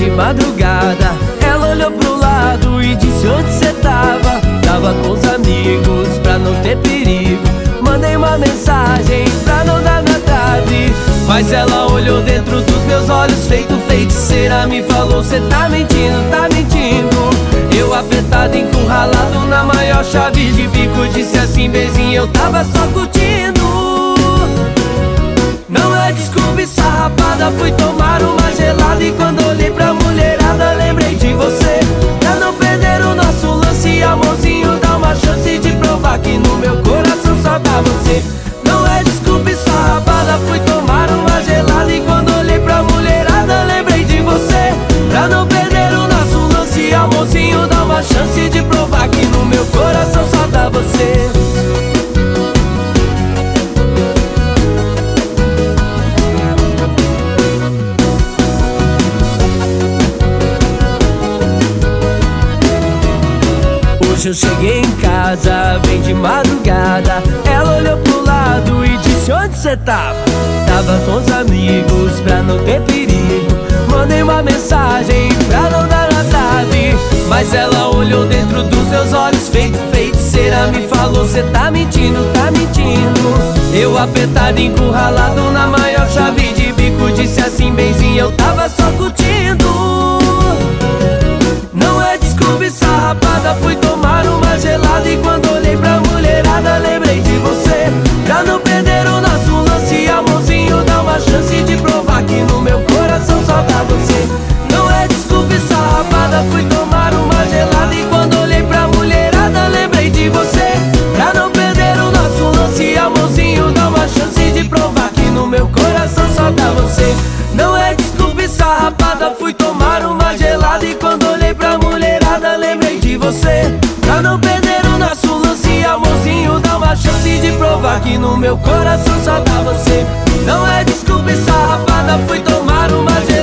de madrugada. Ela olhou pro lado e disse onde cê tava. Tava com os amigos pra não ter perigo. Mandei uma mensagem pra não dar na trave, mas ela olhou dentro dos meus olhos feito feiticeira. Me falou cê tá mentindo, tá mentindo. Eu apertado, encurralado na maior chave de bico, disse assim, bezinho, eu tava só curtindo. Não é desculpa, sarrapada, fui tomar uma gelada. E quando olhei pra mulherada, lembrei de você. Pra não perder o nosso lance, amorzinho, dá uma chance de provar que no meu coração só tá você. Não é desculpa, sarrapada, fui tomar uma gelada. E quando olhei pra mulherada, lembrei de você. Pra não perder o nosso lance, amorzinho, dá uma chance de provar que no meu coração só tá você. Hoje eu cheguei em casa bem de madrugada. Ela olhou pro lado e disse onde cê tava. Tava com os amigos pra não ter perigo. Mandei uma mensagem pra não dar na trave, mas ela olhou dentro dos meus olhos feito feiticeira. Me falou cê tá mentindo, tá mentindo. Eu apertado, encurralado na maior chave de bico, disse assim, benzinho, eu tava só curtindo. Não é desculpa, sarrapada, fui tomar uma gelada. E quando olhei pra mulherada, lembrei de você. Pra não perder o nosso lance, amorzinho, dá uma chance de provar que no meu coração só tá você. Não é desculpa, sarrapada, fui tomar uma gelada. E quando olhei pra mulherada, lembrei de você. Pra não perder o nosso lance, amorzinho, dá uma chance de provar que no meu coração só tá você. Não é desculpa, sarrapada, fui tomar uma gelada. E quando olhei pra mulherada, lembrei de você. Pra não perder o nosso lance, amorzinho, dá uma chance de provar que no meu coração só tá você. Não é desculpa, sarrapada, fui tomar uma gelada.